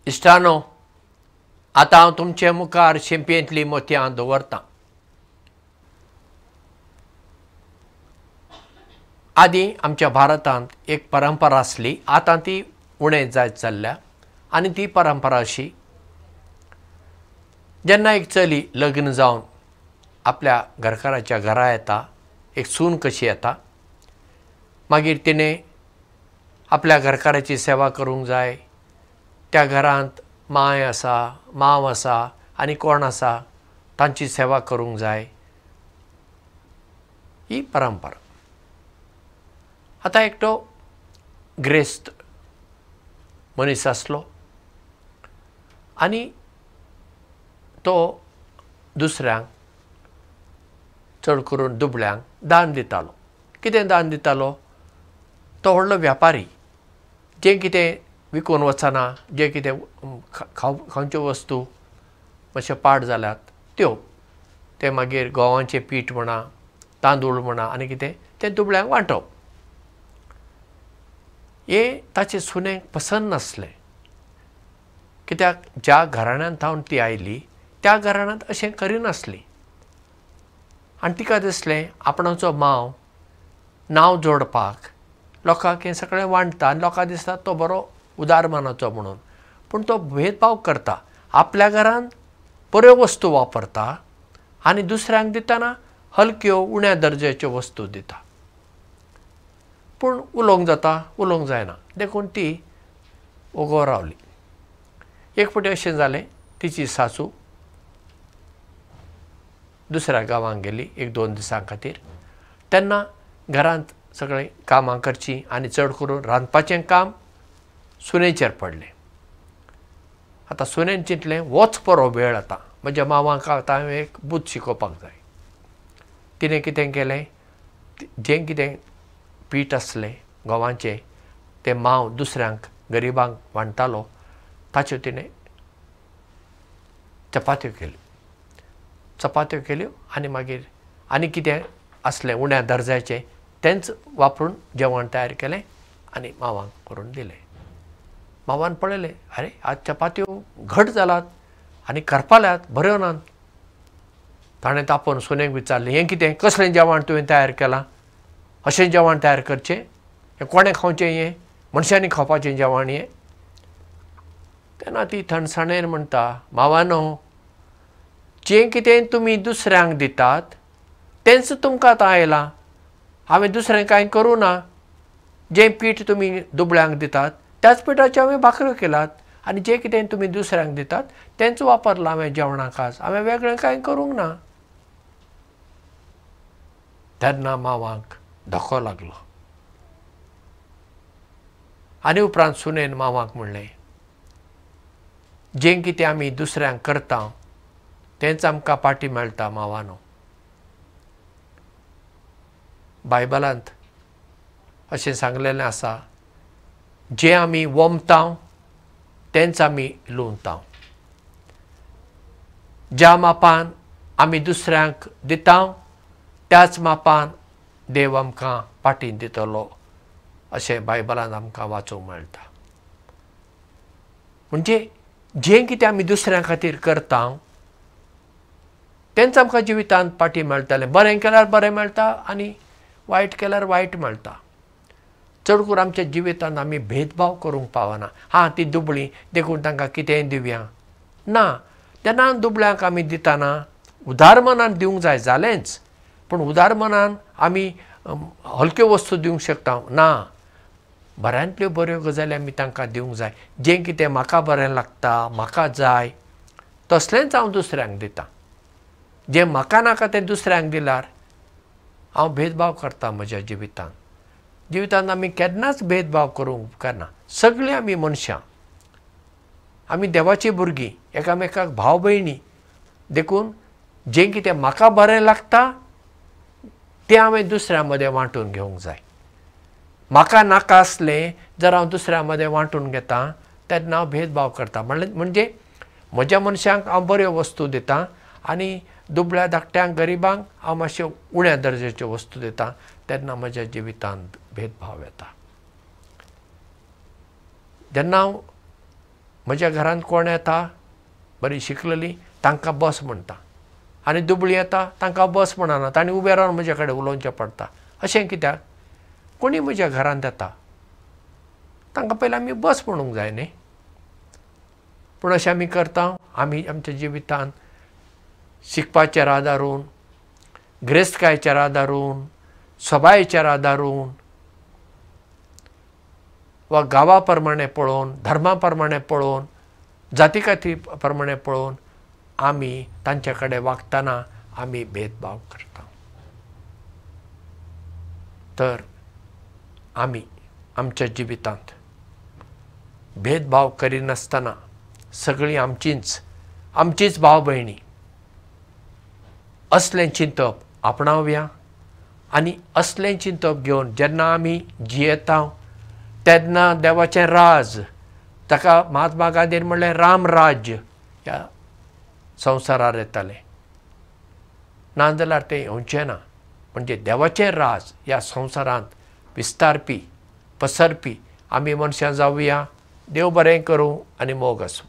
इश्टानो, आता हांव तुमचे मुखार शिंपयेंतलीं मोतयां दवरतां. आदीं आमच्या भारतांत एक परंपरा आसली, आतां ती उणें जायत चल्ल्या. आनी ती परंपरा अशी, जेन्ना एक चली लग्न जावन आपल्या घरकाराच्या घरा येता, एक सून कशी येता, मागीर तिणें आपल्या घरकाराची सेवा करूंक जाय. त्या घरांत माय आसा, मांव आसा आनी कोण आसा तांची सेवा करूंक जाय, ही परंपरा. आतां एकटो ग्रेस्त मनीस आसलो आनी तो दुसऱ्यांक, चड करून दुबळ्यांक दान दितालो. कितें दान दितालो? तो व्हडलो वेपारी. जें कितें विकून वचना, जें कितें खावच्यो वस्तू मातशे पाड जाल्यात त्यो ते मागीर गंवाचें पीठ म्हणा, तांदूळ म्हणा आनी कितें तें दुबळ्यांक वांटप. हें ताचे सुनेक पसंद नासलें, कित्याक ज्या घराण्यांत हांव ती आयली त्या घराण्यांत अशें करिनासली. आनी तिका दिसलें आपणाचो मांव नांव जोडपाक लोकांक हें सगळें वांटता आनी लोकांक दिसता तो बरो उदार मनाचो म्हणून. पूण तो भेदभाव करता. आपल्या घरांत बऱ्यो वस्तू वापरता आनी दुसऱ्यांक दितना हलक्यो उण्या दर्ज्याच्यो वस्तू दिता. पूण उलोवंक जाता, उलोवंक जायना, देखून ती ओगोव रावली. एक फावटी अशें जालें, तिची सासू दुसऱ्या गांवांक गेली 1-2 दिसां खातीर. तेन्ना घरांत सगळीं कामां करचीं आनी चड करून रांदपाचें काम सुनेचेर पडलें. आतां सुनेन चिंतलें होच बरो वेळ आतां म्हज्या मांवाक आतां हांवें एक बूत शिकोवपाक जाय. तिणें कितें केलें, जें कितें पीठ आसलें गंवाचें तें मांव दुसऱ्यांक गरिबांक वांटतालो, ताच्यो तिणें चपात्यो केल्यो आनी मागीर आनी कितें आसलें उण्या दर्ज्याचें तेंच वापरून जेवण तयार केलें आनी मांवाक करून दिलें. मांवान पळयलें, आरे आज चपात्यो घट जालात आनी करपाल्यात, बऱ्यो नात. ताणें तापोवन सुनेक विचारलें, हें कितें, कसलें जेवण तुवें तयार केलां? अशें जेवण तयार करचें? हें कोणें खावचें? हें मनशांनी खावपाचें जेवण हें? तेन्ना ती थंडसाणेन म्हणटा, मांवानो, जें कितें तुमी दुसऱ्यांक दितात तेंच तुमकां आतां आयलां. हांवें दुसरें कांय करूं ना. जें पीठ तुमी दुबळ्यांक दितात त्याच पिठाच्यो हांवें भाकऱ्यो केल्यात आनी जें कितें तुमी दुसऱ्यांक दितात तेंच वापरलां हांवें जेवणाक आज. हांवें वेगळें कांय करूंक ना. तेन्ना मांवाक धक्को लागलो आनी उपरांत सुनेन मांवाक म्हणलें, जें कितें आमी दुसऱ्यांक करता तेंच आमकां पाटी मेळटा मांवानो. बायबलांत अशें सांगलेलें आसा, जें आमी वोमता तेंच आमी लुंवता. ज्या मापान आमी दुसऱ्यांक दिता त्याच मापान देव आमकां पाटीन दितलो, अशें बायबलांत आमकां वाचूंक मेळटा. म्हणजे जें कितें आमी दुसऱ्यां खातीर करता तेंच आमकां जिवितांत पाटी मेळटलें. बरें केल्यार बरें मेळटा आनी वायट केल्यार वायट मेळटा. चड करून आमच्या जिवितांत आमी भेदभाव करूंक पावना. हां, ती दुबळी देखून तांकां कितेंय दिवया ना. तेन्ना दुबळ्यांक आमी दितना उदार मनान दिवंक जाय जालेंच, पूण उदार मनान आमी हलक्यो वस्तू दिवंक शकता ना. बऱ्यांतल्यो बऱ्यो गजाली आमी तांकां दिवंक जाय. जें कितें म्हाका बरें लागता, म्हाका जाय तसलेंच हांव दुसऱ्यांक दितां. जें म्हाका नाका तें दुसऱ्यांक दिल्यार हांव भेदभाव करतां म्हज्या जिवितांत. जिवितांत आमी केन्नाच भेदभाव करूंक उपकारना. सगळीं आमी मनशां, आमी देवाचीं भुरगीं, एकामेकाक भाव भयणी. देखून जें कितें म्हाका बरें लागता तें हांवें दुसऱ्यां मदें वांटून घेवंक जाय. म्हाका नाका आसलें जर हांव दुसऱ्यां मदें वांटून घेतां तेन्ना हांव भेदभाव करतां. म्हणजे म्हज्या मनशांक हांव बऱ्यो वस्तू दितां आनी दुबळ्या धाकट्यांक गरिबांक हांव मातश्यो उण्या दर्ज्याच्यो वस्तू दितां. तेन्ना म्हज्या जिवितांत भेदभाव येता. जेन्ना हांव म्हज्या घरांत कोण येता बरी शिकलेली तांकां बस म्हणटा आनी दुबळी येता तांकां बस म्हणना तांणी उबे रावन म्हजे कडेन उलोवचें पडटा अशें कित्याक कोणी म्हज्या घरांत येता तांकां पयलीं आमी बस म्हणूंक जाय न्ही पूण अशें आमी करता आमी आमच्या जिवितांत शिकपाचेर आदारून गिरेस्तकायेचेर आदारून सबायेचेर आदारून वा गांवा प्रमाणे पळोवन धर्मा प्रमाणे पळोवन जातीकाती प्रमाणे पळोवन आमी तांचे कडेन वागतना आमी भेदभाव करता तर आमी आमच्या जिवितांत भेदभाव करिनासतना सगळीं आमचींच भाव भयणी असलें चिंतप आपणावया आनी असलें चिंतप घेवन जेन्ना आमी जियेता तेन्ना देवाचें राज ताका महात्मा गांधीन म्हणलें रामराज्य ह्या संवसारार येतालें नाजाल्यार तें येवचें ना म्हणजे देवाचें राज ह्या संवसारांत विस्तारपी पसरपी आमी मनशां जावया देव बरें करूं आनी मोग आसूं